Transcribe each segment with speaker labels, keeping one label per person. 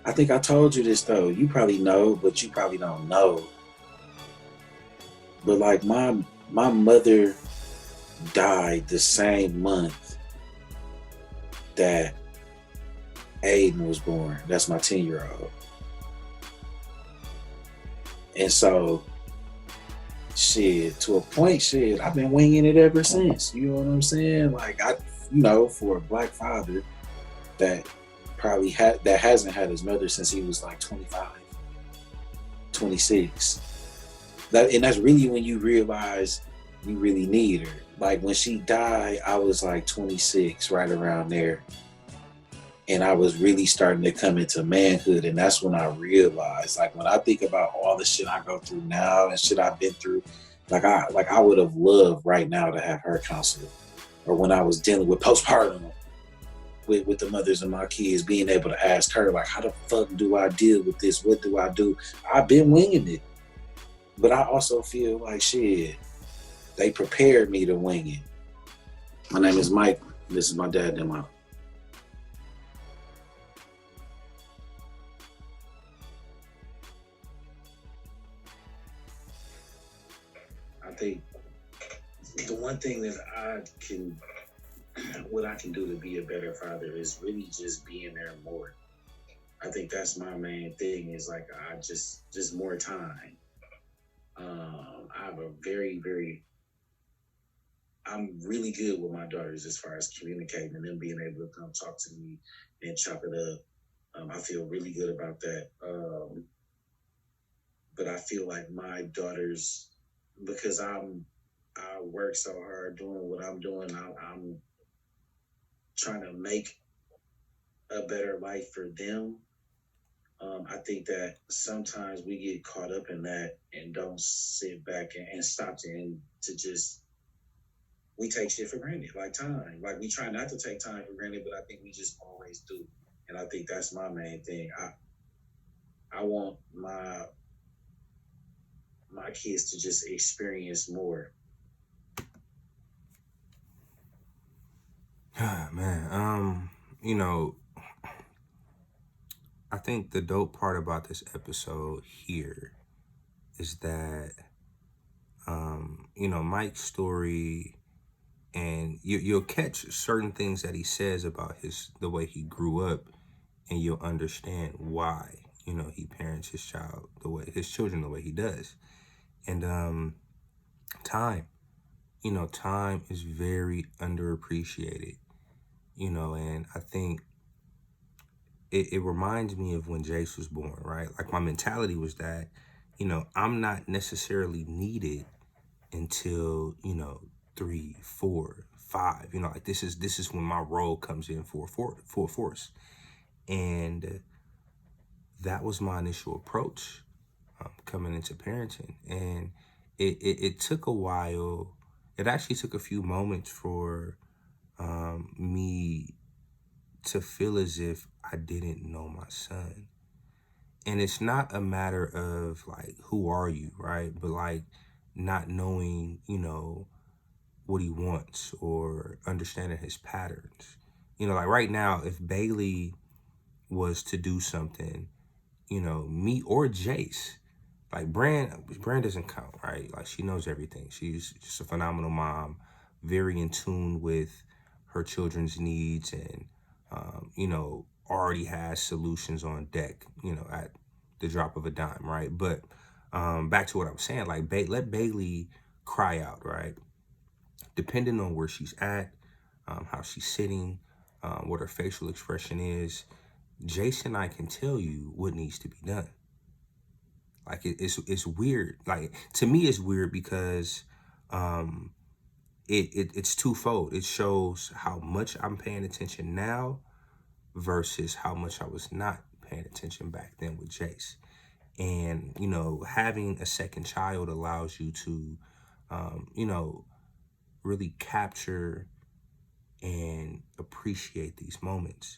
Speaker 1: I think I told you this though. You probably know, but you probably don't know. But like my mother died the same month that Aiden was born. That's my 10-year-old. And so shit, to a point, shit, I've been winging it ever since. You know what I'm saying? Like for a black father that that hasn't had his mother since he was like 25, 26. And that's really when you realize you really need her. Like when she died, I was like 26, right around there. And I was really starting to come into manhood. And that's when I realized, like when I think about all the shit I go through now and shit I've been through, I would have loved right now to have her counsel. Or when I was dealing with postpartum with the mothers of my kids, being able to ask her, like, how the fuck do I deal with this? What do I do? I've been winging it. But I also feel like shit, they prepared me to wing it. My name is Mike. This is my dad and my. I think the one thing that what I can do to be a better father is really just being there more. I think that's my main thing is like, just more time. I have a I'm really good with my daughters as far as communicating and them being able to come talk to me and chop it up. I feel really good about that. But I feel like my daughters, because I work so hard doing what I'm doing, I'm trying to make a better life for them. I think that sometimes we get caught up in that and don't sit back and stop to just, we take shit for granted, like time. Like we try not to take time for granted, but I think we just always do. And I think that's my main thing. I want my kids to just experience more.
Speaker 2: Man, you know, I think the dope part about this episode here is that, Mike's story, and you'll catch certain things that he says about the way he grew up, and you'll understand why, he parents his children the way he does. And time, time is very underappreciated, and I think it reminds me of when Jace was born, right? Like my mentality was that, I'm not necessarily needed until, 3, 4, 5. Like this is when my role comes in full force. And that was my initial approach, coming into parenting. And it took a while. It actually took a few moments for me to feel as if I didn't know my son. And it's not a matter of like, who are you, right? But like not knowing, what he wants or understanding his patterns. Like right now, if Bailey was to do something, me or Jace, like Brand doesn't count, right? Like she knows everything. She's just a phenomenal mom, very in tune with her children's needs, and already has solutions on deck, at the drop of a dime, right? But back to what I'm saying, like let Bailey cry out, right? Depending on where she's at, how she's sitting, what her facial expression is, Jason and I can tell you what needs to be done. Like it's weird. Like to me, it's weird because it's twofold. It shows how much I'm paying attention now versus how much I was not paying attention back then with Jace. And having a second child allows you to, really capture and appreciate these moments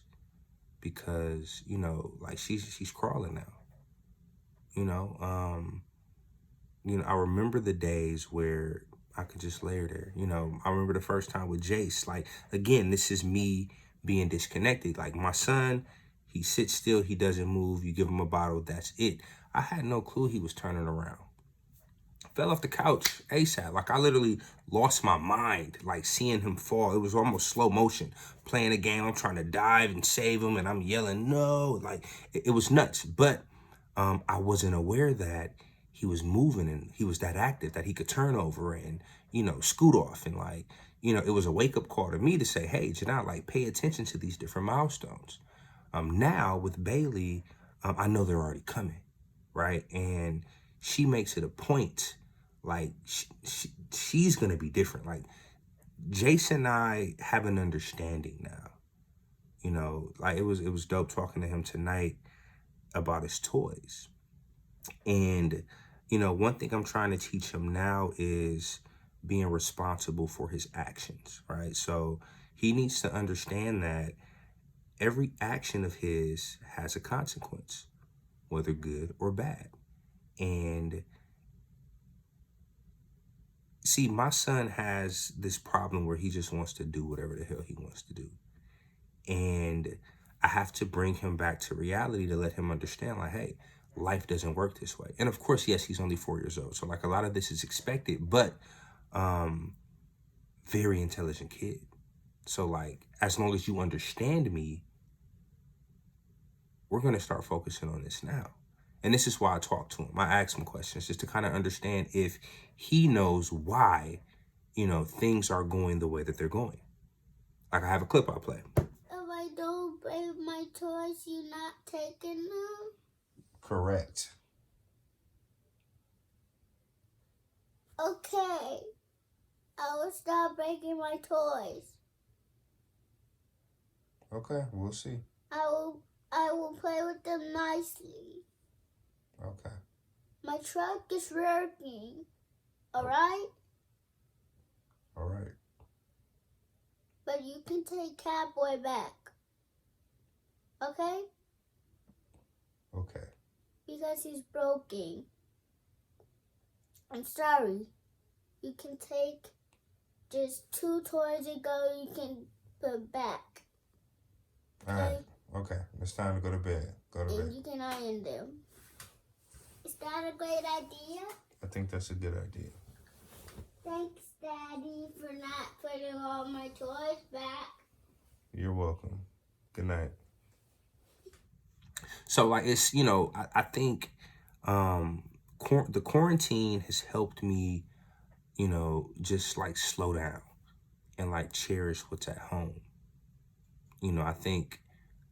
Speaker 2: because like she's crawling now. You know, um, I remember the days where I could just lay her there. I remember the first time with Jace. Like again, this is me being disconnected. Like my son, He sits still, he doesn't move, you give him a bottle, that's it. I had no clue he was turning around. Fell off the couch ASAP. Like I literally lost my mind, like seeing him fall. It was almost slow motion. Playing a game, I'm trying to dive and save him, and I'm yelling, no. Like it was nuts. But I wasn't aware that he was moving and he was that active that he could turn over and, scoot off. And like, it was a wake up call to me to say, hey, Janelle, like pay attention to these different milestones. Now with Bailey, I know they're already coming, right? And she makes it a point, like she's gonna be different. Like Jason and I have an understanding now. Like it was dope talking to him tonight about his toys. And one thing I'm trying to teach him now is being responsible for his actions, right? So he needs to understand that every action of his has a consequence, whether good or bad. And see, my son has this problem where he just wants to do whatever the hell he wants to do. And I have to bring him back to reality to let him understand, like, hey, life doesn't work this way. And of course, yes, he's only 4 years old. So like a lot of this is expected, but very intelligent kid. So like, as long as you understand me, we're going to start focusing on this now. And this is why I talk to him. I ask him questions just to kind of understand if he knows why, things are going the way that they're going. Like I have a clip I'll play.
Speaker 3: If I don't bring my toys, you're not taking them?
Speaker 2: Correct.
Speaker 3: Okay. I will stop breaking my toys.
Speaker 2: Okay, we'll see.
Speaker 3: I will play with them nicely.
Speaker 2: Okay.
Speaker 3: My truck is working. Alright?
Speaker 2: All right.
Speaker 3: But you can take Catboy back. Okay?
Speaker 2: Okay.
Speaker 3: Because he's broken. I'm sorry. You can take just 2 toys ago, you can put back.
Speaker 2: All right. Okay. It's time to go to bed. Go to bed.
Speaker 3: And you can iron them. Is that a great idea?
Speaker 2: I think that's a good idea.
Speaker 3: Thanks, Daddy, for not putting all my toys back.
Speaker 2: You're welcome. Good night. So like it's, I think the quarantine has helped me, just like slow down and like cherish what's at home. I think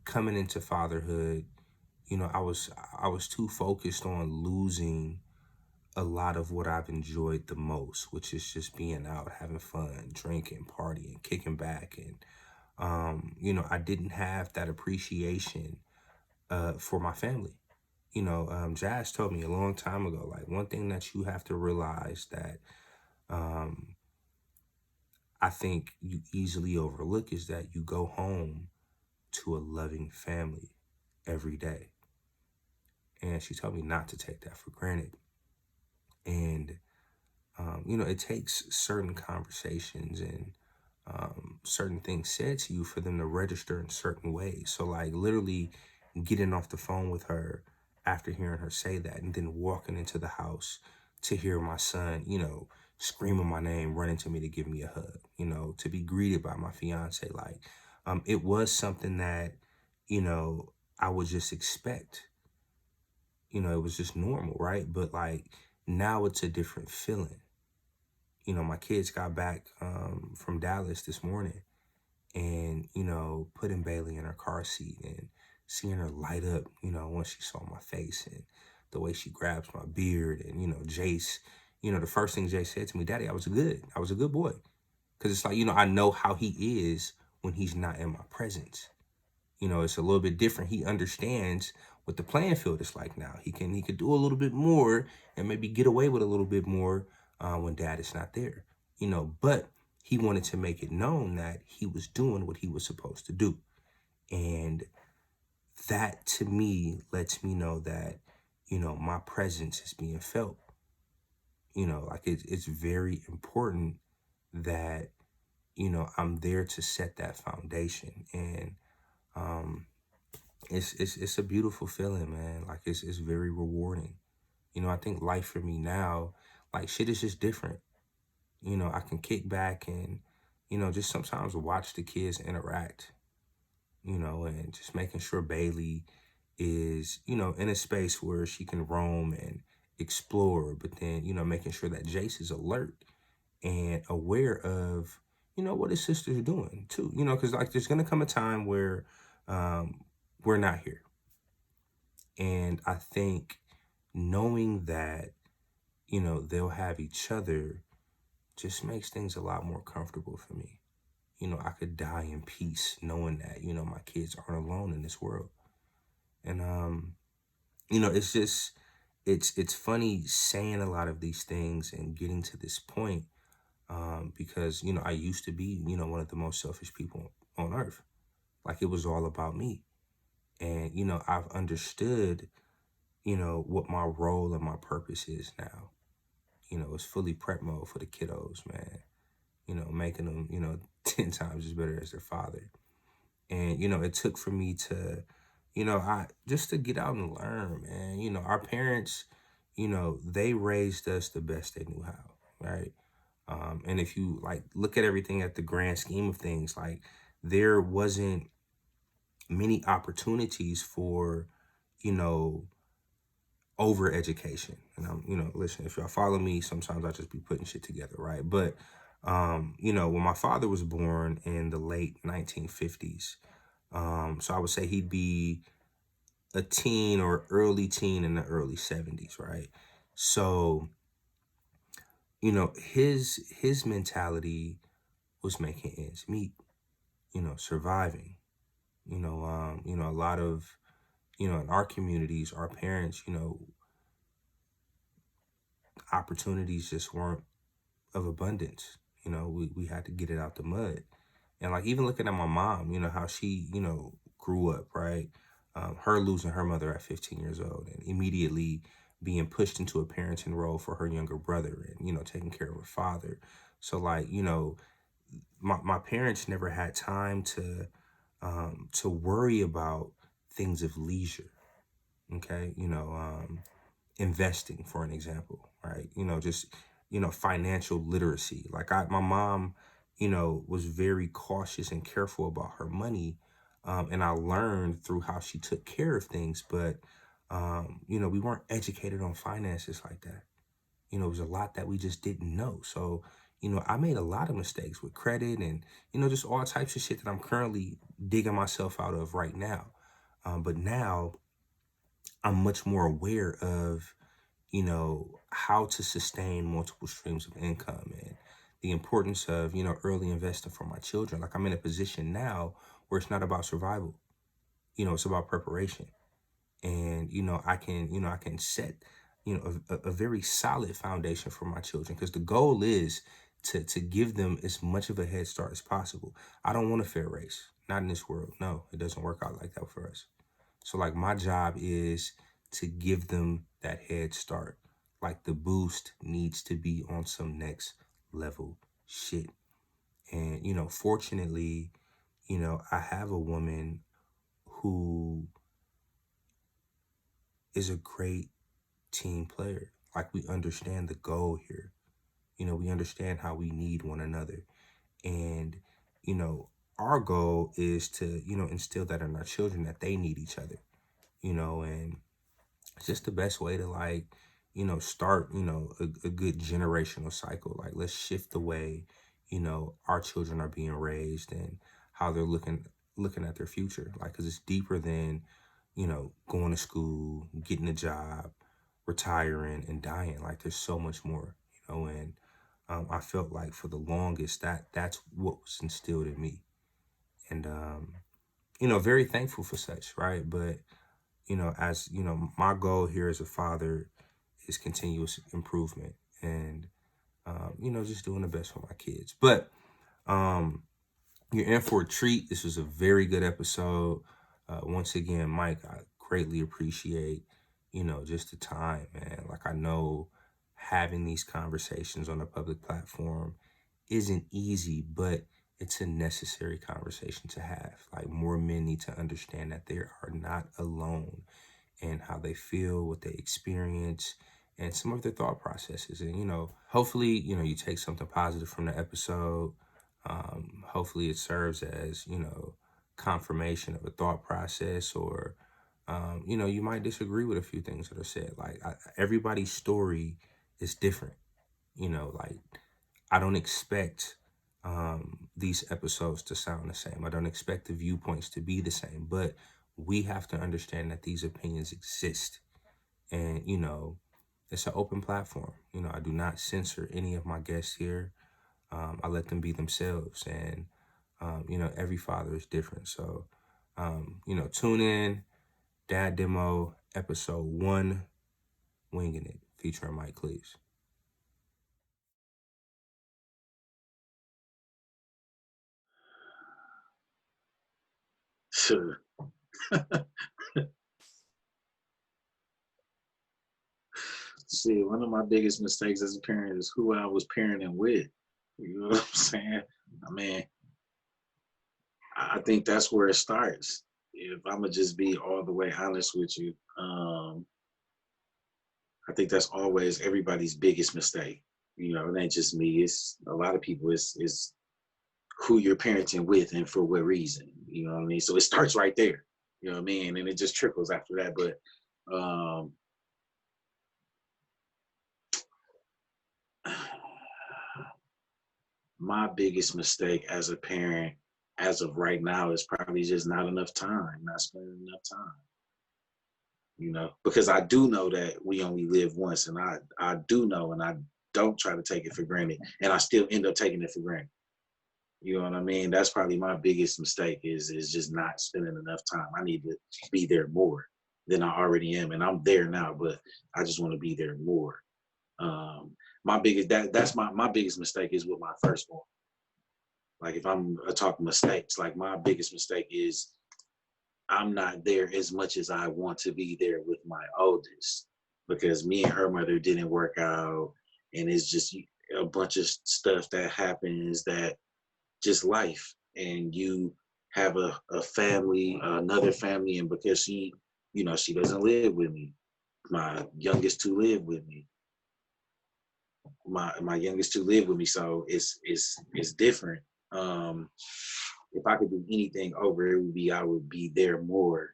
Speaker 2: coming into fatherhood, I was too focused on losing a lot of what I've enjoyed the most, which is just being out, having fun, drinking, partying, kicking back. And, I didn't have that appreciation for my family. Jazz told me a long time ago, like one thing that you have to realize that I think you easily overlook is that you go home to a loving family every day. And she told me not to take that for granted. And, it takes certain conversations and certain things said to you for them to register in certain ways. So, like, literally getting off the phone with her after hearing her say that and then walking into the house to hear my son, screaming my name, running to me to give me a hug, to be greeted by my fiance. Like, it was something that, I would just expect. It was just normal, right? But like now it's a different feeling. My kids got back from Dallas this morning and, putting Bailey in her car seat and seeing her light up, once she saw my face and the way she grabs my beard and, Jace, the first thing Jace said to me, Daddy, I was a good boy. Cause it's like, I know how he is when he's not in my presence. It's a little bit different. He understands what the playing field is like now. He could do a little bit more and maybe get away with a little bit more when dad is not there. But he wanted to make it known that he was doing what he was supposed to do. And that to me lets me know that, my presence is being felt. Like it's very important that, I'm there to set that foundation. And it's a beautiful feeling, man. Like it's very rewarding. I think life for me now, like shit is just different. I can kick back and, just sometimes watch the kids interact, and just making sure Bailey is, in a space where she can roam and explore, but then, making sure that Jace is alert and aware of, what his sister's doing too, because like there's going to come a time where we're not here. And I think knowing that, they'll have each other just makes things a lot more comfortable for me. I could die in peace knowing that, my kids aren't alone in this world. And it's just it's funny saying a lot of these things and getting to this point, because, I used to be, one of the most selfish people on earth. Like it was all about me. And, I've understood, what my role and my purpose is now. It's fully prep mode for the kiddos, man. Making them, 10 times as better as their father. And, it took for me to, I just to get out and learn, man. Our parents, they raised us the best they knew how, right? And if you like look at everything at the grand scheme of things, like there wasn't many opportunities for, you know, over education. And I'm, listen, if y'all follow me, sometimes I just be putting shit together, right? But, when my father was born in the late 1950s, so I would say he'd be a teen or early teen in the early 70s, right? So, his mentality was making ends meet, surviving. A lot of, in our communities, our parents, opportunities just weren't of abundance. We had to get it out the mud. And like even looking at my mom, how she, grew up, right? Her losing her mother at 15 years old and immediately being pushed into a parenting role for her younger brother and, taking care of her father. So like, my parents never had time to worry about things of leisure. Okay. Investing, for an example, right? Just, financial literacy. Like my mom, was very cautious and careful about her money. And I learned through how she took care of things, but, we weren't educated on finances like that. It was a lot that we just didn't know. So, I made a lot of mistakes with credit and, just all types of shit that I'm currently digging myself out of right now. But now I'm much more aware of, how to sustain multiple streams of income and the importance of, early investing for my children. Like I'm in a position now where it's not about survival, it's about preparation. And, I can set, a very solid foundation for my children because the goal is to give them as much of a head start as possible. I don't want a fair race, not in this world. No, it doesn't work out like that for us. So like my job is to give them that head start. Like the boost needs to be on some next level shit. And, fortunately, I have a woman who is a great team player. Like we understand the goal here. We understand how we need one another. And, our goal is to, instill that in our children that they need each other, and it's just the best way to like, start, a good generational cycle. Like let's shift the way, our children are being raised and how they're looking at their future. Like, cause it's deeper than, going to school, getting a job, retiring and dying. Like there's so much more, and I felt like for the longest that's what was instilled in me. And, very thankful for such, right? But as my goal here as a father is continuous improvement and, just doing the best for my kids. But you're in for a treat. This was a very good episode. Once again, Mike, I greatly appreciate, just the time, man. Like I know having these conversations on a public platform isn't easy, but it's a necessary conversation to have. Like, more men need to understand that they are not alone in how they feel, what they experience, and some of their thought processes. And, hopefully, you take something positive from the episode. Hopefully it serves as, confirmation of a thought process, or, you might disagree with a few things that are said. Like, everybody's story is different. Like, I don't expect these episodes to sound the same. I don't expect the viewpoints to be the same, but we have to understand that these opinions exist. And, it's an open platform. I do not censor any of my guests here. I let them be themselves. And, every father is different. So, tune in, Dad Demo, episode 1, Winging It, featuring Mike Cleaves.
Speaker 1: Sure. See, one of my biggest mistakes as a parent is who I was parenting with. You know what I'm saying? I mean, I think that's where it starts. If I'm gonna just be all the way honest with you, I think that's always everybody's biggest mistake. It ain't just me. It's a lot of people. It's who you're parenting with and for what reason. You know what I mean? So it starts right there. You know what I mean? And it just trickles after that. But my biggest mistake as a parent, as of right now, is probably just not enough time, not spending enough time. Because I do know that we only live once, and I do know, and I don't try to take it for granted, and I still end up taking it for granted. You know what I mean? That's probably my biggest mistake is just not spending enough time. I need to be there more than I already am, and I'm there now, but I just want to be there more. My biggest that's my biggest mistake is with my firstborn. Like, if I'm talking mistakes, like, my biggest mistake is I'm not there as much as I want to be there with my oldest, because me and her mother didn't work out, and it's just a bunch of stuff that happens, that just life, and you have a family, another family, and because she doesn't live with me, my youngest two live with me. My youngest two live with me, so it's different. If I could do anything over, it would be I would be there more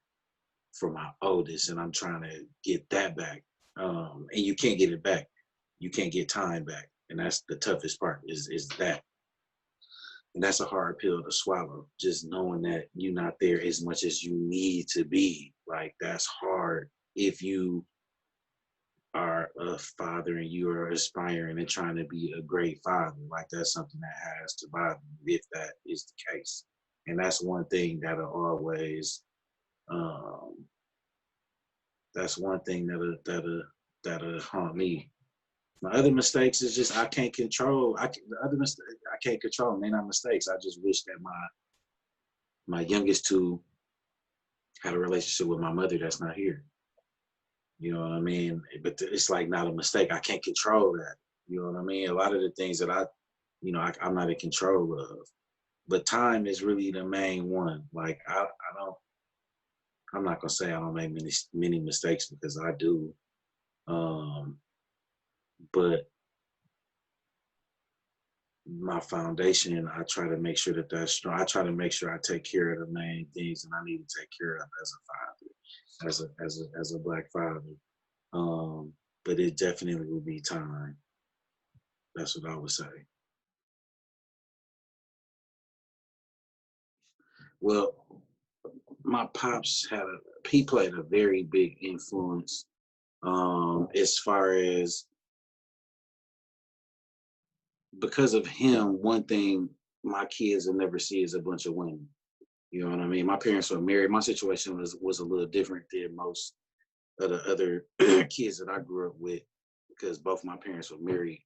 Speaker 1: for my oldest, and I'm trying to get that back. And you can't get it back. You can't get time back, and that's the toughest part. Is that, and that's a hard pill to swallow. Just knowing that you're not there as much as you need to be. Like, that's hard if you are a father and you are aspiring and trying to be a great father. Like, that's something that has to bother you if that is the case. And that's one thing that'll always that's one thing that'll haunt me. My other mistakes is just I can't control. The other mistakes I can't control. They're not mistakes. I just wish that my youngest two had a relationship with my mother that's not here. You know what I mean? But it's like not a mistake. I can't control that. You know what I mean? A lot of the things that I'm not in control of. But time is really the main one. Like, I don't. I'm not gonna say I don't make many mistakes, because I do. But my foundation, I try to make sure that that's strong. I try to make sure I take care of the main things that I need to take care of as a father, as a Black father. But it definitely will be time. That's what I would say. Well, my pops he played a very big influence, as far as, because of him, one thing my kids will never see is a bunch of women. You know what I mean? My parents were married. My situation was a little different than most of the other kids that I grew up with, because both my parents were married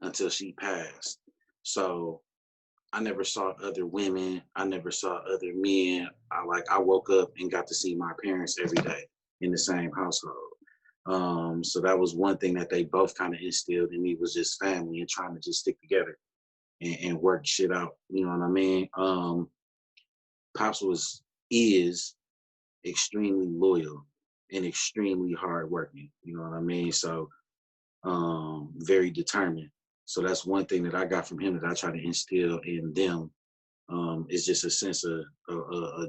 Speaker 1: until she passed. So I never saw other women. I never saw other men. I woke up and got to see my parents every day in the same household. So that was one thing that they both kind of instilled in me, was just family and trying to just stick together. and work shit out. You know what I mean? Pops is extremely loyal and extremely hardworking. You know what I mean? So very determined. So that's one thing that I got from him that I try to instill in them. Is just a sense of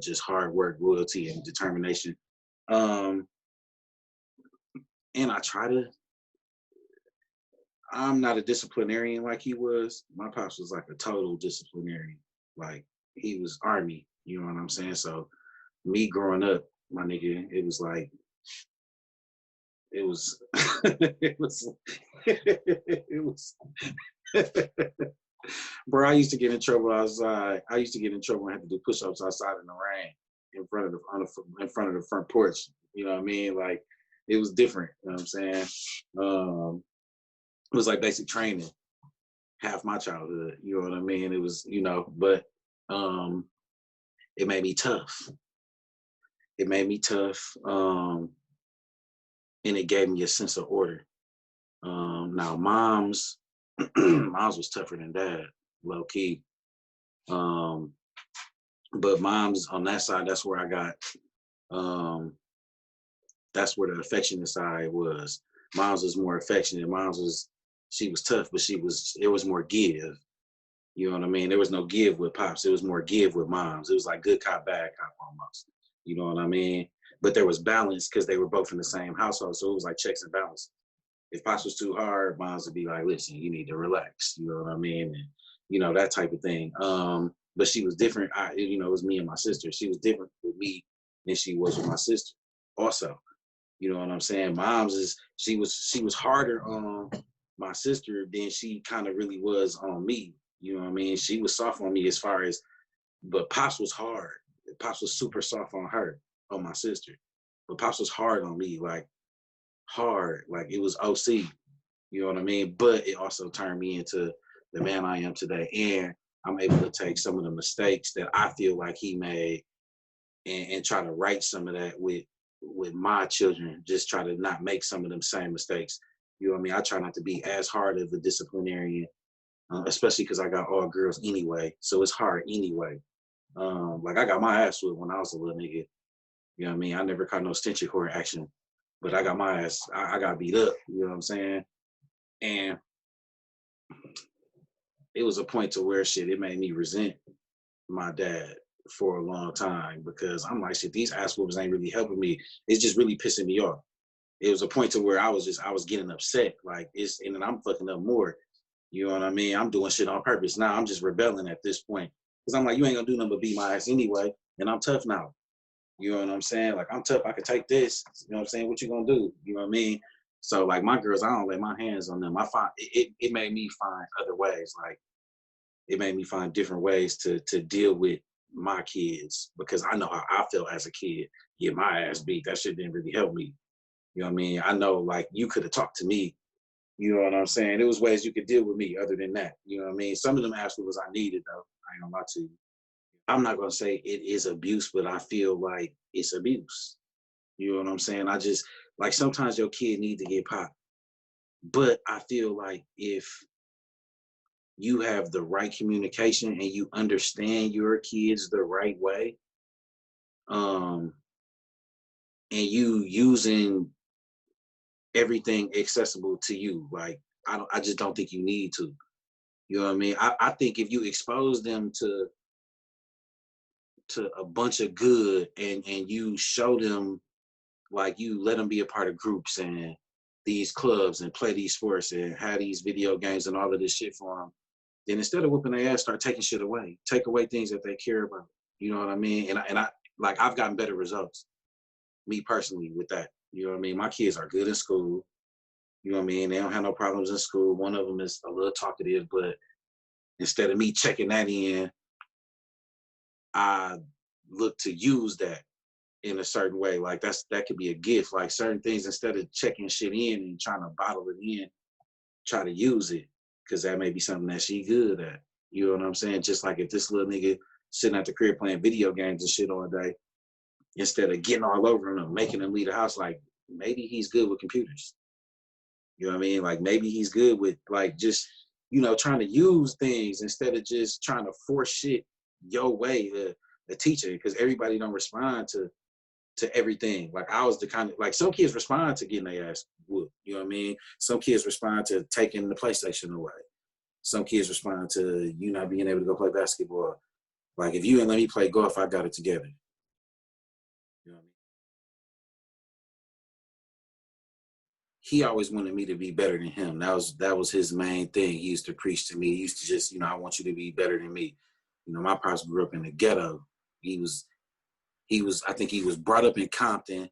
Speaker 1: just hard work, loyalty, and determination. Um, and I try to. I'm not a disciplinarian like he was. My pops was like a total disciplinarian. Like he was army. You know what I'm saying? So me growing up, my nigga, it was like it was it was it was bro, I used to get in trouble outside. I used to get in trouble and have to do push-ups outside in the rain in front of in front of the front porch. You know what I mean? Like it was different. You know what I'm saying? It was like basic training. Half my childhood. You know what I mean? It was, but um, it made me tough. It made me tough, and it gave me a sense of order. Now, mom's was tougher than dad, low key. But mom's on that side, that's where I got. That's where the affectionate side was. Mom's was more affectionate. She was tough, but it was more give. You know what I mean? There was no give with pops. It was more give with moms. It was like good cop, bad cop almost. You know what I mean? But there was balance because they were both in the same household. So it was like checks and balances. If pops was too hard, moms would be like, listen, you need to relax. You know what I mean? And, that type of thing. But she was different. It was me and my sister. She was different with me than she was with my sister also. You know what I'm saying? She was harder on my sister than she kind of really was on me. You know what I mean? She was soft on me as far as, but Pops was hard. Pops was super soft on her, on my sister. But Pops was hard on me, like hard, like it was OC. You know what I mean? But it also turned me into the man I am today. And I'm able to take some of the mistakes that I feel like he made and try to right some of that with my children, just try to not make some of them same mistakes. You know what I mean? I try not to be as hard of a disciplinarian, especially because I got all girls anyway. So it's hard anyway. Like I got my ass whipped when I was a little nigga. You know what I mean? I never caught no stitching cord action, but I got my ass, I got beat up. You know what I'm saying? And it was a point to where it made me resent my dad for a long time because I'm like, shit, these ass whoopers ain't really helping me. It's just really pissing me off. It was a point to where I was getting upset. Like and then I'm fucking up more. You know what I mean? I'm doing shit on purpose. Now I'm just rebelling at this point. Cause I'm like, you ain't gonna do nothing but beat my ass anyway. And I'm tough now. You know what I'm saying? Like I'm tough. I could take this. You know what I'm saying? What you gonna do? You know what I mean? So like my girls, I don't lay my hands on them. I find it made me find other ways. Like it made me find different ways to deal with my kids because I know how I felt as a kid. Get my ass beat. That shit didn't really help me. You know what I mean? I know like you could have talked to me. You know what I'm saying? There was ways you could deal with me other than that. You know what I mean? Some of them ass was I needed though. I ain't gonna lie to you. I'm not gonna say it is abuse, but I feel like it's abuse. You know what I'm saying? I just like sometimes your kid need to get popped. But I feel like if you have the right communication and you understand your kids the right way, um, and you using everything accessible to you, like I just don't think you need to. You know what I mean? I think if you expose them to a bunch of good and you show them like you let them be a part of groups and these clubs and play these sports and have these video games and all of this shit for them, then instead of whooping their ass, start taking shit away. Take away things that they care about. You know what I mean? And I like I've gotten better results, me personally, with that. You know what I mean? My kids are good in school. You know what I mean? They don't have no problems in school. One of them is a little talkative, but instead of me checking that in, I look to use that in a certain way. Like that could be a gift. Like certain things, instead of checking shit in and trying to bottle it in, try to use it because that may be something that she good at. You know what I'm saying? Just like if this little nigga sitting at the crib playing video games and shit all day, instead of getting all over him and making him leave the house, like maybe he's good with computers. You know what I mean? Like maybe he's good with like just trying to use things instead of just trying to force shit your way, a teacher, because everybody don't respond to everything. Like I was the kind of, like, some kids respond to getting their ass whooped. You know what I mean? Some kids respond to taking the PlayStation away. Some kids respond to you not being able to go play basketball. Like if you didn't let me play golf, I got it together. You know what I mean? He always wanted me to be better than him. That was his main thing. He used to preach to me. He used to just, I want you to be better than me. My pops grew up in the ghetto. He was I think he was brought up in Compton,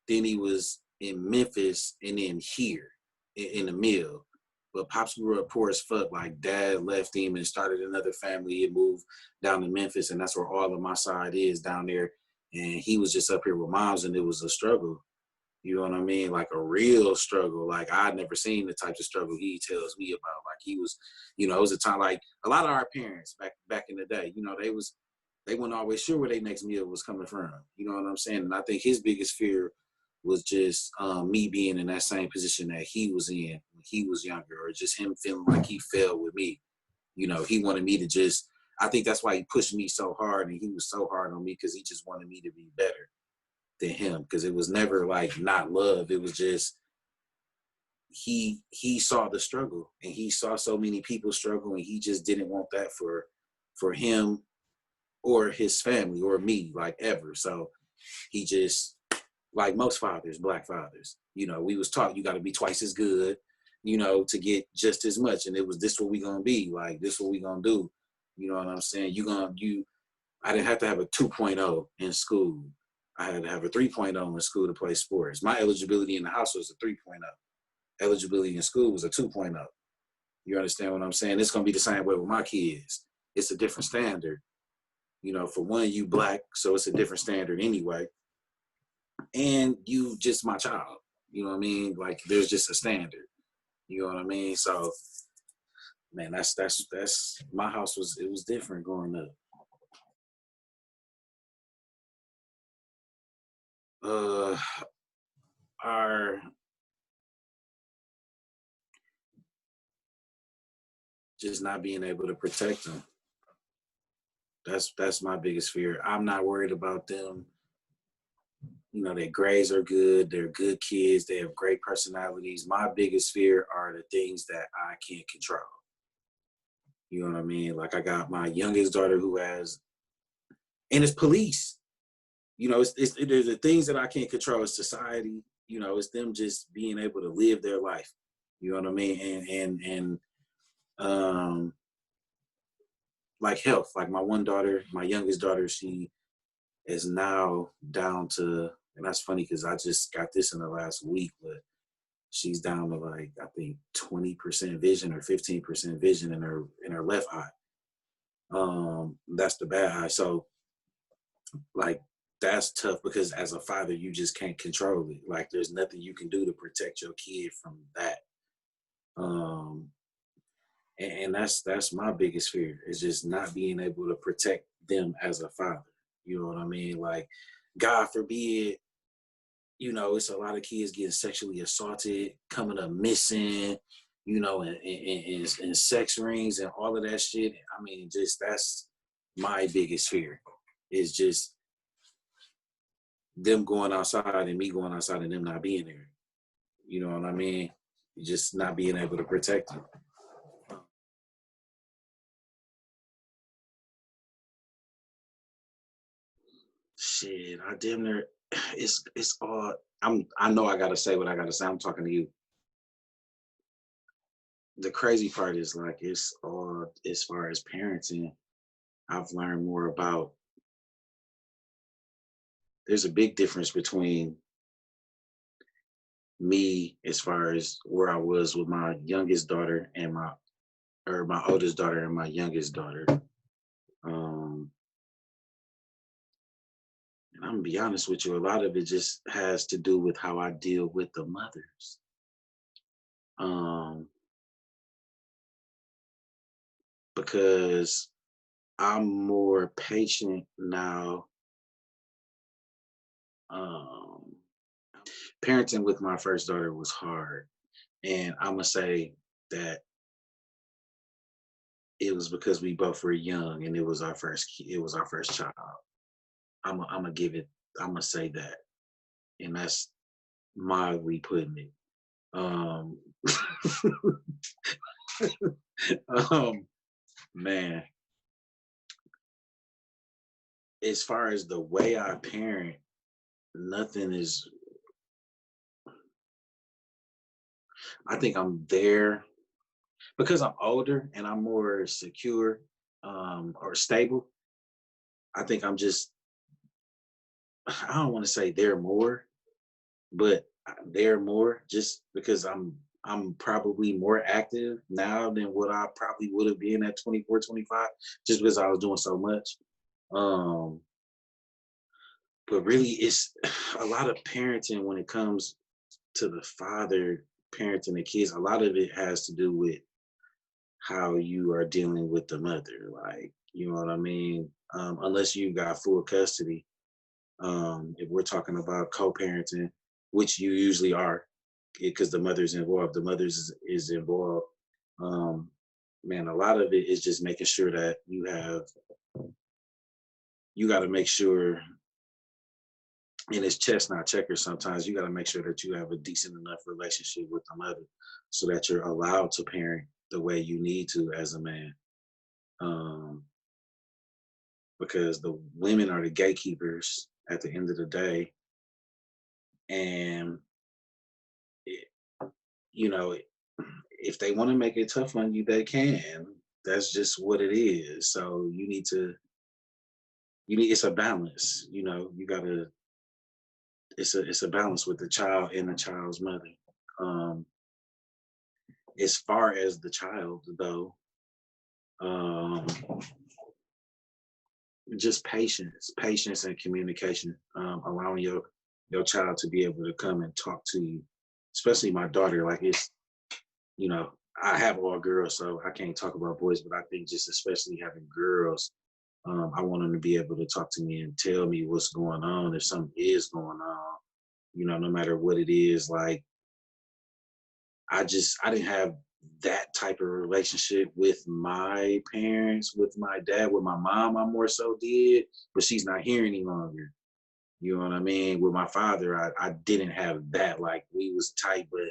Speaker 1: then he was in Memphis, and then here in the mill. But Pops grew up poor as fuck. Like dad left him and started another family and moved down to Memphis, and that's where all of my side is down there. And he was just up here with moms, and it was a struggle. You know what I mean? Like a real struggle. Like I'd never seen the types of struggle he tells me about. Like he was, it was a time, like a lot of our parents back in the day, they weren't always sure where their next meal was coming from. You know what I'm saying? And I think his biggest fear was just me being in that same position that he was in when he was younger, or just him feeling like he fell with me. He wanted me to just, I think that's why he pushed me so hard, and he was so hard on me, because he just wanted me to be better than him, because it was never like not love. It was just he saw the struggle, and he saw so many people struggle, and he just didn't want that for him or his family or me, like, ever. So he just, like most fathers, black fathers, we was taught you got to be twice as good, to get just as much. And it was, this what we gonna be, like, this what we gonna do. You know what I'm saying? I didn't have to have a 2.0 in school. I had to have a 3.0 in school to play sports. My eligibility in the house was a 3.0. Eligibility in school was a 2.0. You understand what I'm saying? It's going to be the same way with my kids. It's a different standard. For one, you black, so it's a different standard anyway. And you just my child. You know what I mean? Like, there's just a standard. You know what I mean? So, man, that's my house was different growing up. Our just not being able to protect them. That's my biggest fear. I'm not worried about them. Their grades are good. They're good kids. They have great personalities. My biggest fear are the things that I can't control. You know what I mean? Like, I got my youngest daughter who has, and it's police. It's the things that I can't control. It's society. It's them just being able to live their life. You know what I mean? And like health. Like my one daughter, my youngest daughter, she is now down to, and that's funny because I just got this in the last week, but she's down to, like, I think 20% vision or 15% vision in her left eye. That's the bad eye. So, like, that's tough because as a father, you just can't control it. Like, there's nothing you can do to protect your kid from that. And that's my biggest fear, is just not being able to protect them as a father. You know what I mean? Like, God forbid, it's a lot of kids getting sexually assaulted, coming up missing, and sex rings and all of that shit. I mean, just, that's my biggest fear, is just them going outside and me going outside and them not being there. You know what I mean? Just not being able to protect them. Shit, I damn near, it's all, I know I gotta say what I gotta say. I'm talking to you. The crazy part is, like, it's all, as far as parenting, I've learned more about, there's a big difference between me as far as where I was with my youngest daughter and my oldest daughter and my youngest daughter. And I'm gonna be honest with you, a lot of it just has to do with how I deal with the mothers. Um, because I'm more patient now. Um, Parenting with my first daughter was hard. And I'm gonna say that it was because we both were young and it was our first child. I'm gonna give it. I'm gonna say that, and that's mildly putting it. Um, um, man, as far as the way I parent, nothing is. I think I'm there because I'm older and I'm more secure, or stable. I think I'm just. I don't want to say there more, but there more just because I'm probably more active now than what I probably would have been at 24, 25, just because I was doing so much. Um, but really, it's a lot of parenting when it comes to the father parenting the kids. A lot of it has to do with how you are dealing with the mother. Like, you know what I mean? Unless you got full custody, if we're talking about co-parenting, which you usually are, because the mother's involved, the mother's is involved. Um, man, a lot of it is just making sure that you got to make sure, and it's chess not checkers. Sometimes you got to make sure that you have a decent enough relationship with the mother, so that you're allowed to parent the way you need to as a man. Um, because the women are the gatekeepers at the end of the day, and it, you know, if they want to make it tough on you, they can. That's just what it is. So you need it's a balance. You gotta it's a balance with the child and the child's mother. Um, as far as the child though, um, just patience and communication, allowing your child to be able to come and talk to you, especially my daughter. Like you know, I have all girls, so I can't talk about boys, but I think just especially having girls, I want them to be able to talk to me and tell me what's going on if something is going on. No matter what it is. Like I didn't have that type of relationship with my parents, with my dad, with my mom. I more so did, but she's not here any longer. You know what I mean? With my father, I didn't have that. Like we was tight, but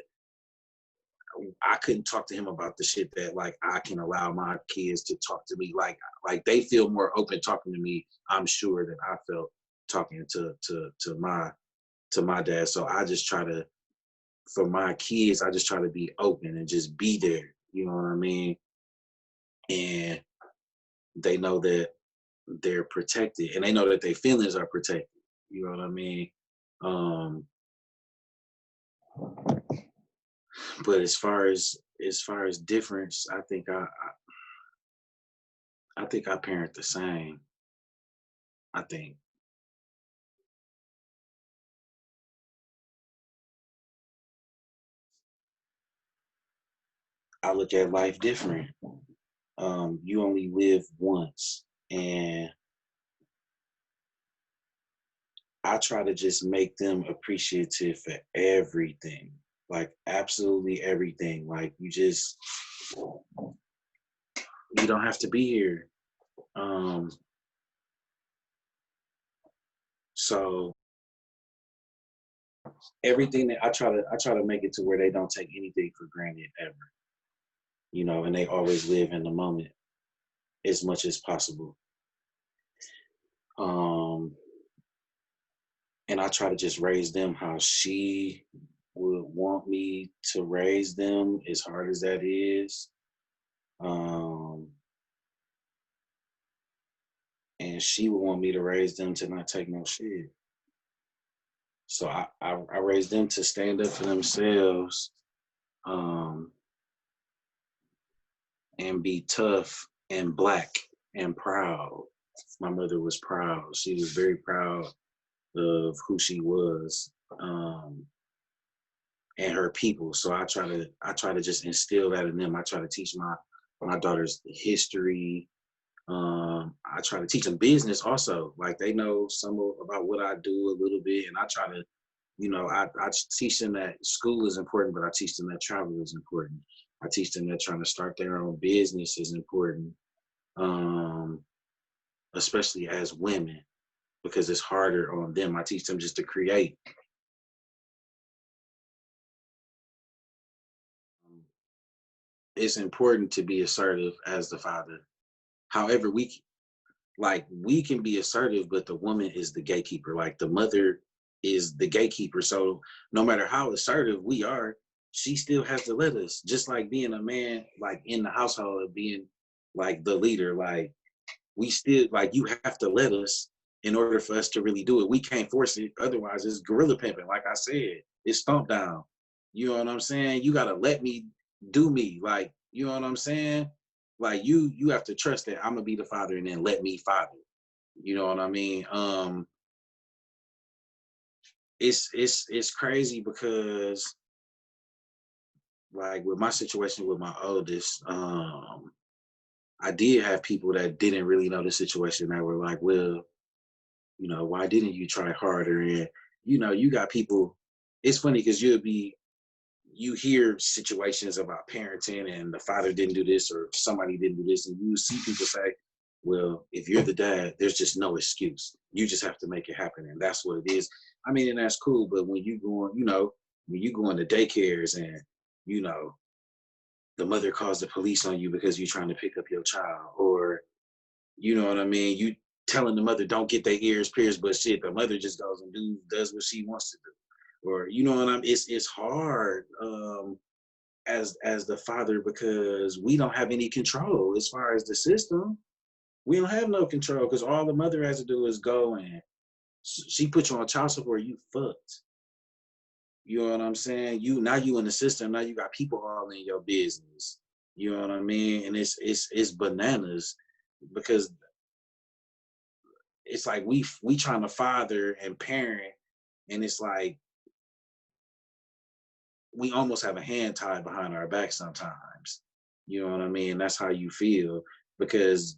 Speaker 1: I couldn't talk to him about the shit that like I can allow my kids to talk to me. Like they feel more open talking to me, I'm sure, than I felt talking to my dad. So I just try to, for my kids, I just try to be open and just be there. You know what I mean? And they know that they're protected, and they know that their feelings are protected. You know what I mean? Um, but as far as difference, I think I parent the same. I think I look at life different. You only live once, and I try to just make them appreciative for everything, like absolutely everything. Like you don't have to be here. Um, so everything that I try to make it to where they don't take anything for granted ever. And they always live in the moment as much as possible. Um, and I try to just raise them how she would want me to raise them, as hard as that is. Um, and she would want me to raise them to not take no shit. So I raised them to stand up for themselves, um, and be tough and black and proud. My mother was proud. She was very proud of who she was, and her people. So I try to just instill that in them. I try to teach my daughters history. I try to teach them business also. Like they know some about what I do a little bit, and I try to, I teach them that school is important, but I teach them that travel is important. I teach them that trying to start their own business is important, um, especially as women, because it's harder on them. I teach them just to create. It's important to be assertive as the father. However, we can be assertive, but the woman is the gatekeeper. Like the mother is the gatekeeper. So no matter how assertive we are, she still has to let us. Just like being a man, like in the household, being like the leader. Like we still like you have to let us in order for us to really do it. We can't force it. Otherwise, it's gorilla pimping. Like I said, it's stomp down. You know what I'm saying? You gotta let me do me. Like, you know what I'm saying? Like you have to trust that I'm gonna be the father and then let me father. You know what I mean? It's crazy because like with my situation with my oldest, I did have people that didn't really know the situation that were like, well, why didn't you try harder? And you got people. It's funny because you hear situations about parenting and the father didn't do this or somebody didn't do this, and you see people say, well, if you're the dad, there's just no excuse. You just have to make it happen, and that's what it is. I mean, and that's cool, but when you go on, when you go into daycares and you know the mother calls the police on you because you're trying to pick up your child, or you know what I mean, you telling the mother don't get their ears pierced, but shit, the mother just goes and does what she wants to do, or you know what I mean. It's hard. As the father because we don't have any control as far as the system. We don't have no control because all the mother has to do is go and she put you on child support. You fucked. You know what I'm saying? You in the system. Now you got people all in your business. You know what I mean? And it's bananas because it's like we trying to father and parent, and it's like we almost have a hand tied behind our back sometimes. You know what I mean? That's how you feel because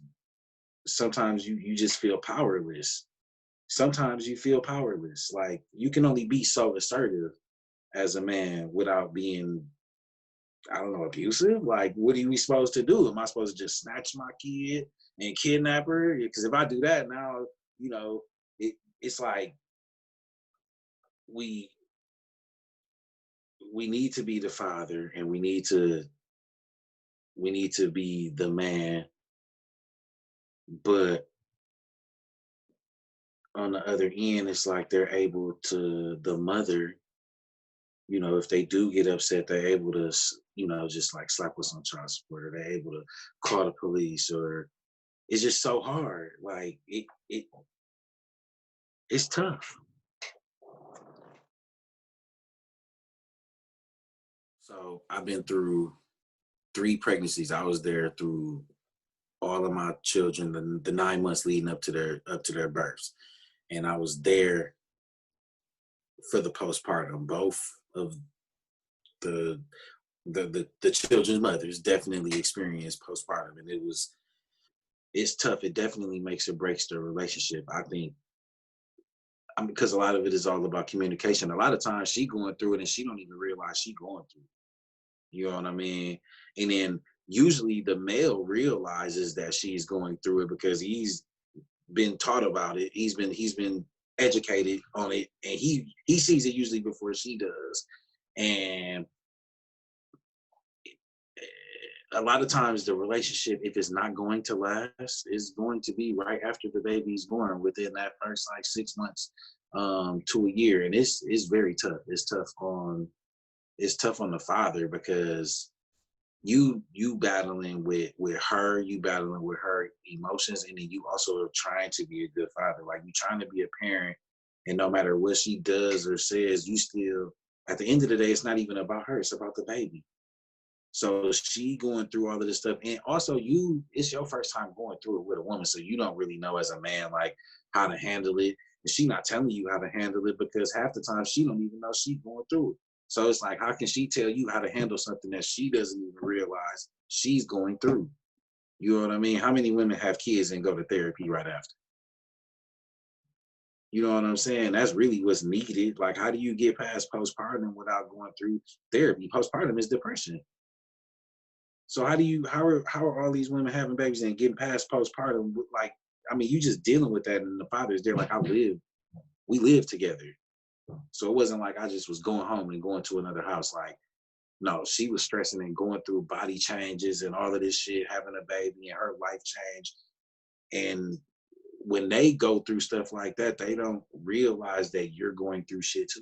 Speaker 1: sometimes you just feel powerless. Sometimes you feel powerless. Like you can only be so assertive as a man without being, I don't know, abusive. Like, what are we supposed to do? Am I supposed to just snatch my kid and kidnap her? Because if I do that now, you know, it's like we we need to be the father and we need to be the man, but on the other end, it's like they're able to the mother, if they do get upset, they're able to, just like slap us on child support, or they're able to call the police, or it's just so hard. Like it's tough. So I've been through 3 pregnancies. I was there through all of my children, the 9 months leading up to their births, and I was there for the postpartum. Both of the the children's mothers definitely experienced postpartum, and it's tough. It definitely makes or breaks the relationship. I think because a lot of it is all about communication. A lot of times she going through it and she don't even realize she going through it. You know what I mean? And then usually the male realizes that she's going through it because he's been taught about it. He's been educated on it, and he sees it usually before she does. And a lot of times the relationship, if it's not going to last, is going to be right after the baby's born, within that first like 6 months to a year. And it's very tough. It's tough on the father because you battling with her, you battling with her emotions, and then you also are trying to be a good father. Like you trying to be a parent, and no matter what she does or says, you still, at the end of the day, it's not even about her, it's about the baby. So she going through all of this stuff, and also it's your first time going through it with a woman, so you don't really know as a man like how to handle it. And she not telling you how to handle it because half the time she don't even know she going through it. So it's like, how can she tell you how to handle something that she doesn't even realize she's going through? You know what I mean? How many women have kids and go to therapy right after? You know what I'm saying? That's really what's needed. Like, how do you get past postpartum without going through therapy? Postpartum is depression. So how are all these women having babies and getting past postpartum? Like, I mean, you just dealing with that, and the father's there. Like, we live together. So it wasn't like I just was going home and going to another house. Like, no, she was stressing and going through body changes and all of this shit, having a baby and her life changed. And when they go through stuff like that, they don't realize that you're going through shit too.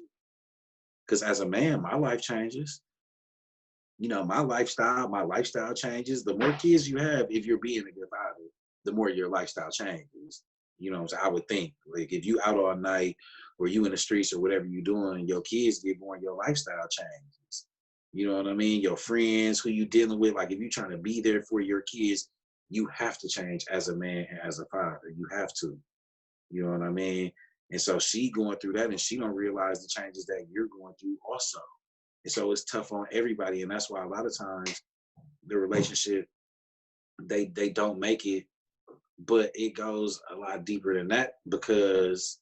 Speaker 1: Because as a man, my life changes. You know, my lifestyle changes. The more kids you have, if you're being a good father, the more your lifestyle changes. You know, so I would think, like, if you out all night or you in the streets or whatever you doing, your kids get born, your lifestyle changes. You know what I mean? Your friends, who you dealing with, like if you're trying to be there for your kids, you have to change as a man and as a father. You have to. You know what I mean? And so she going through that and she don't realize the changes that you're going through also. And so it's tough on everybody. And that's why a lot of times the relationship, they don't make it, but it goes a lot deeper than that because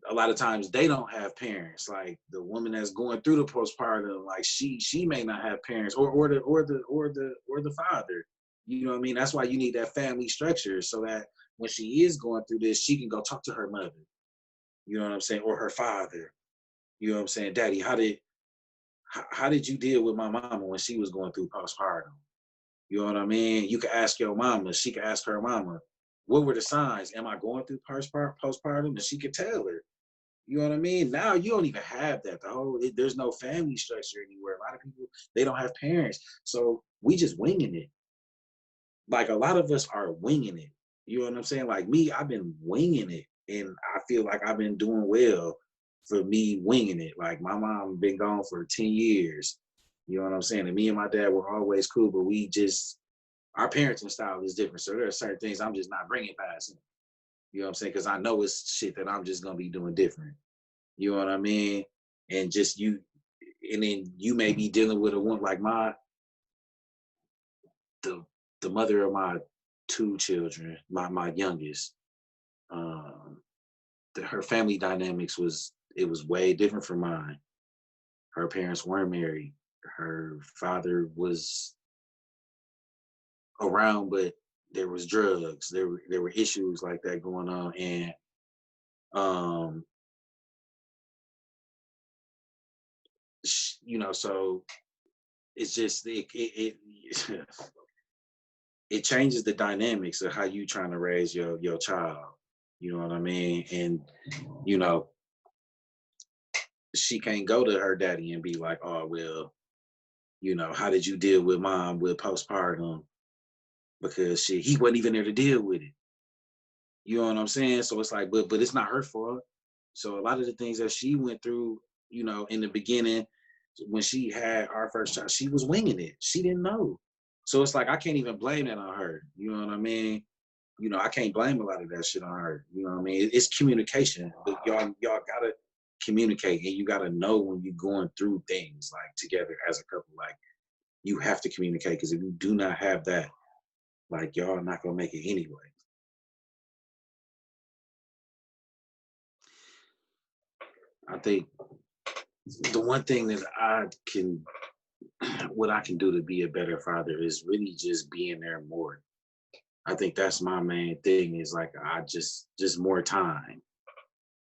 Speaker 1: a lot of times they don't have parents. Like the woman that's going through the postpartum, like she may not have parents or the father. You know what I mean? That's why you need that family structure so that when she is going through this, she can go talk to her mother. You know what I'm saying? Or her father. You know what I'm saying? Daddy, how did you deal with my mama when she was going through postpartum? You know what I mean? You can ask your mama. She can ask her mama. What were the signs? Am I going through postpartum? And she could tell her. You know what I mean? Now you don't even have that. There's no family structure anywhere. A lot of people, they don't have parents. So we just winging it. Like a lot of us are winging it. You know what I'm saying? Like me, I've been winging it. And I feel like I've been doing well for me winging it. Like my mom been gone for 10 years. You know what I'm saying? And me and my dad were always cool, but our parenting style is different. So there are certain things I'm just not bringing past him. You know what I'm saying? Because I know it's shit that I'm just going to be doing different. You know what I mean? And and then you may be dealing with a one like the mother of my two children, my youngest. Um, her family dynamics was way different from mine. Her parents weren't married. Her father was around, but there was drugs. There were issues like that going on, and um, so it's just it changes the dynamics of how you trying to raise your child. You know what I mean? And you know, she can't go to her daddy and be like, "Oh well, how did you deal with mom with postpartum?" Because he wasn't even there to deal with it. You know what I'm saying? So it's like, but it's not her fault. So a lot of the things that she went through, in the beginning, when she had our first child, she was winging it. She didn't know. So it's like I can't even blame that on her. You know what I mean? I can't blame a lot of that shit on her. You know what I mean? It's communication. But y'all gotta communicate, and you gotta know when you're going through things like together as a couple. Like you have to communicate because if you do not have that, like y'all are not gonna make it anyway. I think the one thing that what I can do to be a better father is really just being there more. I think that's my main thing is like I just more time.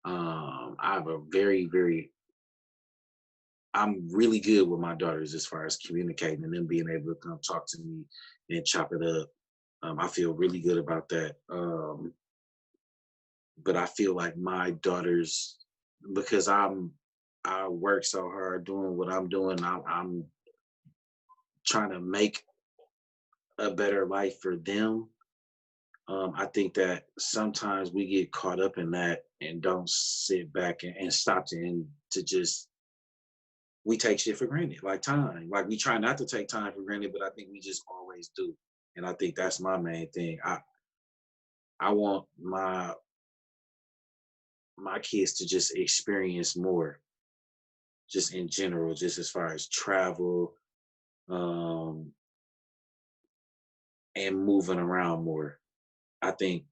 Speaker 1: I have a very, very I'm really good with my daughters as far as communicating and them being able to come talk to me and chop it up. I feel really good about that. But I feel like my daughters, because I work so hard doing what I'm doing, I'm trying to make a better life for them. I think that sometimes we get caught up in that and don't sit back and stop to just we take shit for granted, like time. Like we try not to take time for granted, but I think we just always do. And I think that's my main thing. I want my kids to just experience more, just in general, just as far as travel, um, and moving around more. I think,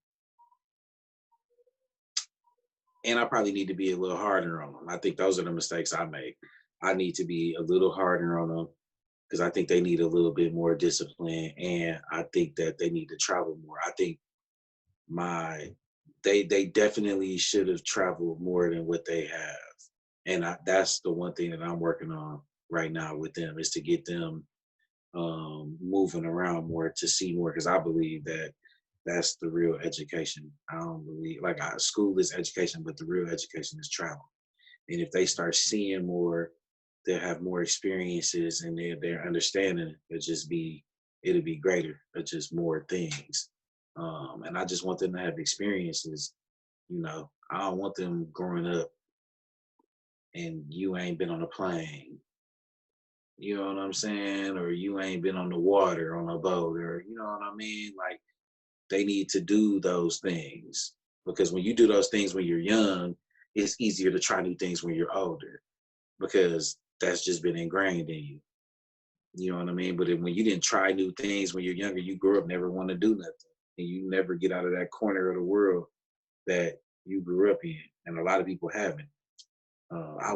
Speaker 1: and I probably need to be a little harder on them. I think those are the mistakes I make. I need to be a little harder on them because I think they need a little bit more discipline, and I think that they need to travel more. I think my they definitely should have traveled more than what they have, and that's the one thing that I'm working on right now with them is to get them moving around more to see more because I believe that that's the real education. I don't believe like school is education, but the real education is travel. And if they start seeing more, they'll have more experiences and their understanding it'll be greater, just more things. And I just want them to have experiences. I don't want them growing up and you ain't been on a plane. You know what I'm saying? Or you ain't been on the water on a boat, or you know what I mean? Like they need to do those things because when you do those things when you're young, it's easier to try new things when you're older because that's just been ingrained in you. You know what I mean? But when you didn't try new things when you're younger, you grew up never want to do nothing, and you never get out of that corner of the world that you grew up in, and a lot of people haven't. I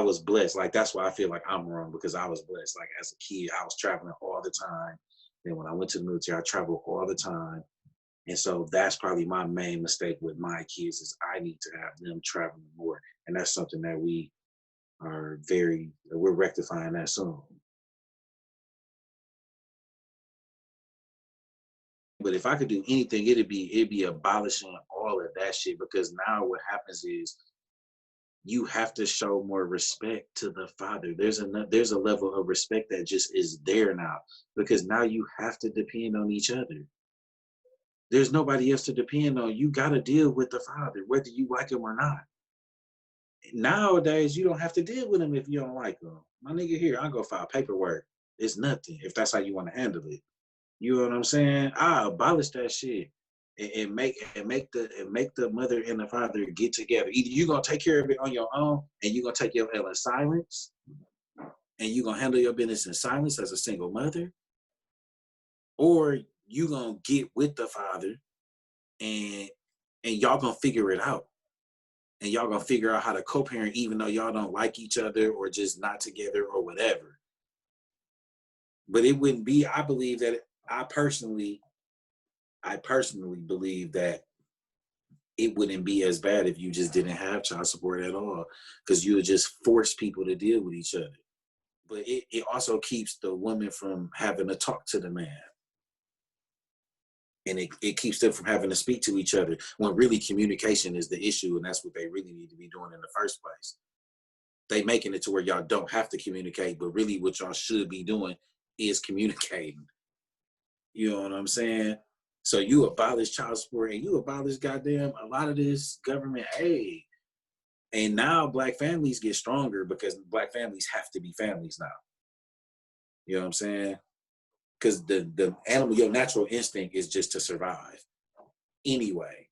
Speaker 1: was blessed. Like that's why I feel like I'm wrong because I was blessed. Like as a kid, I was traveling all the time. Then when I went to the military, I traveled all the time. And so that's probably my main mistake with my kids is I need to have them traveling more. And that's something that we're rectifying that soon. But if I could do anything, it'd be abolishing all of that shit because now what happens is you have to show more respect to the father. There's a level of respect that just is there now because now you have to depend on each other. There's nobody else to depend on. You got to deal with the father, whether you like him or not. Nowadays, you don't have to deal with him if you don't like him. My nigga here, I'll go file paperwork. It's nothing if that's how you want to handle it. You know what I'm saying? I abolish that shit and make the mother and the father get together. Either you gonna take care of it on your own and you gonna take your L in silence and you gonna handle your business in silence as a single mother, or you gonna get with the father and y'all gonna figure it out. And y'all gonna figure out how to co-parent even though y'all don't like each other or just not together or whatever. But it wouldn't be, I believe that I personally believe that it wouldn't be as bad if you just didn't have child support at all, because you would just force people to deal with each other. But it also keeps the woman from having to talk to the man. And it keeps them from having to speak to each other when really communication is the issue, and that's what they really need to be doing in the first place. They making it to where y'all don't have to communicate, but really what y'all should be doing is communicating. You know what I'm saying? So you abolish child support and you abolish goddamn a lot of this government aid. And now black families get stronger because black families have to be families now. You know what I'm saying? Because the animal, your natural instinct is just to survive anyway.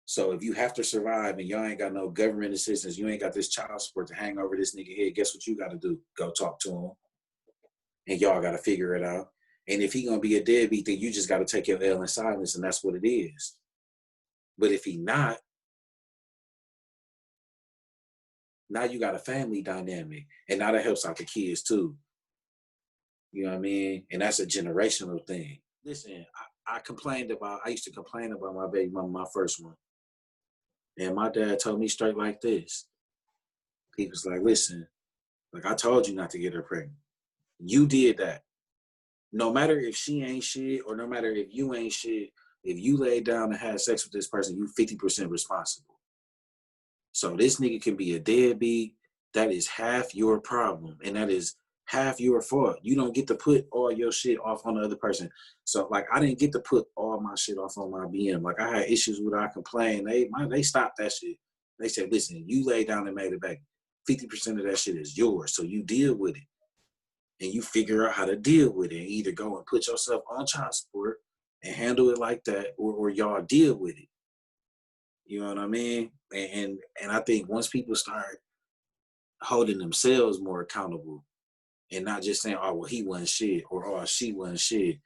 Speaker 1: So if you have to survive and y'all ain't got no government assistance, you ain't got this child support to hang over this nigga head, guess what you got to do? Go talk to him. And y'all got to figure it out. And if he gonna be a deadbeat, then you just got to take your L in silence, and that's what it is. But if he not, now you got a family dynamic, and now that helps out the kids too. You know what I mean? And that's a generational thing. Listen, I used to complain about my baby mama, my first one, and my dad told me straight like this. He was like, "Listen, like I told you not to get her pregnant. You did that. No matter if she ain't shit or no matter if you ain't shit, if you laid down and had sex with this person, you 50% responsible. So this nigga can be a deadbeat. That is half your problem. And that is half your fault. You don't get to put all your shit off on the other person. So like I didn't get to put all my shit off on my BM. Like I had issues with I complained. They stopped that shit. They said, listen, you laid down and made it back. 50% of that shit is yours. So you deal with it. And you figure out how to deal with it and either go and put yourself on child support and handle it like that, or y'all deal with it. You know what I mean? And I think once people start holding themselves more accountable and not just saying, oh well he wasn't shit or oh she wasn't shit,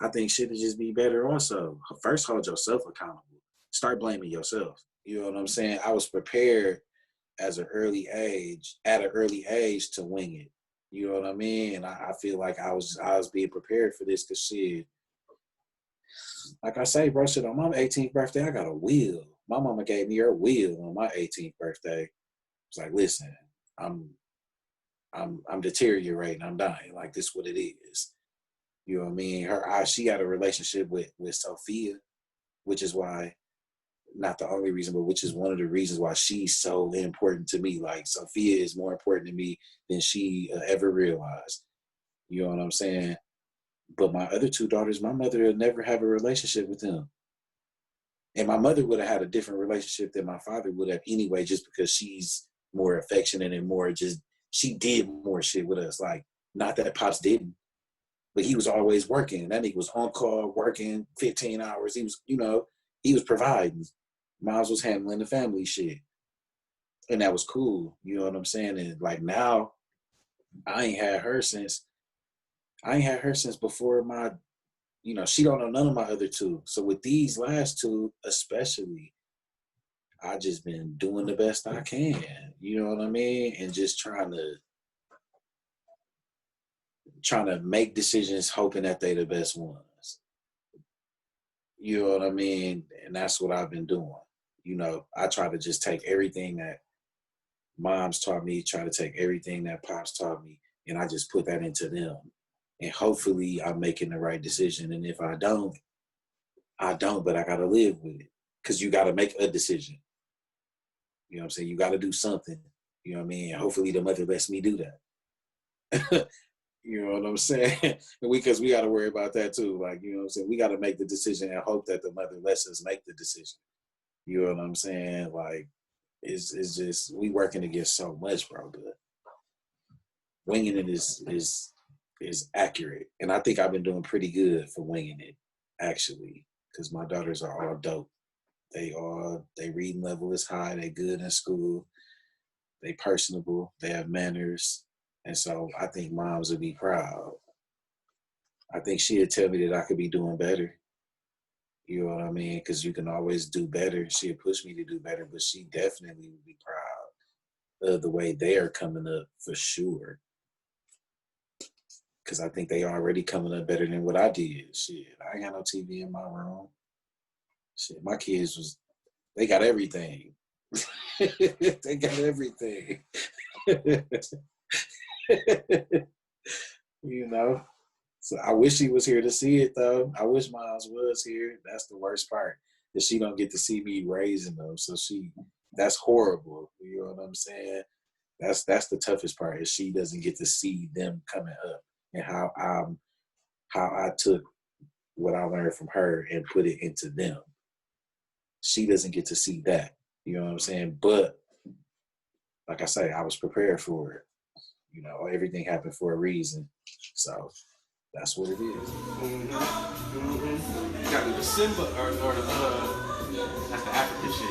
Speaker 1: I think shit would just be better also. First hold yourself accountable. Start blaming yourself. You know what I'm saying? I was prepared at an early age to wing it. You know what I mean? And I feel like I was being prepared for this because shit, like I say, bro, shit, on my 18th birthday, I got a wheel. My mama gave me her wheel on my 18th birthday. It's like, listen, I'm deteriorating, I'm dying. Like this what it is. You know what I mean? She had a relationship with Sophia, which is why, not the only reason, but which is one of the reasons why she's so important to me. Like Sophia is more important to me than she ever realized. You know what I'm saying? But my other two daughters, my mother would never have a relationship with them. And my mother would have had a different relationship than my father would have anyway, just because she's more affectionate and more just, she did more shit with us. Like, not that Pops didn't, but he was always working. That nigga was on call, working 15 hours. He was, he was providing. Miles was handling the family shit. And that was cool. You know what I'm saying? And like now, I ain't had her since before my, she don't know none of my other two. So with these last two, especially, I just been doing the best I can. You know what I mean? And just trying to make decisions, hoping that they the best ones. You know what I mean? And that's what I've been doing. I try to just take everything that Mom's taught me, try to take everything that Pops taught me, and I just put that into them. And hopefully I'm making the right decision. And if I don't, but I got to live with it. Because you got to make a decision. You know what I'm saying? You got to do something. You know what I mean? And hopefully the mother lets me do that. You know what I'm saying? Because we got to worry about that too. Like, you know what I'm saying? We got to make the decision and hope that the mother lets us make the decision. You know what I'm saying? Like, it's just, we working against so much, bro. But winging it is accurate. And I think I've been doing pretty good for winging it, actually, because my daughters are all dope. They reading level is high. They good in school. They personable. They have manners. And so I think moms would be proud. I think she'd tell me that I could be doing better. You know what I mean? Because you can always do better. She'd push me to do better, but she definitely would be proud of the way they are coming up for sure. Because I think they already coming up better than what I did. Shit, I ain't got no TV in my room. Shit, my kids they got everything. They got everything. So I wish she was here to see it, though. I wish Miles was here. That's the worst part, that she don't get to see me raising them. So that's horrible. You know what I'm saying? That's the toughest part, is she doesn't get to see them coming up, and how I took what I learned from her and put it into them. She doesn't get to see that. You know what I'm saying? But like I say, I was prepared for it. Everything happened for a reason. So that's what it is.
Speaker 2: Mm-hmm. Mm-hmm. You got the Simba or the that's the African shit.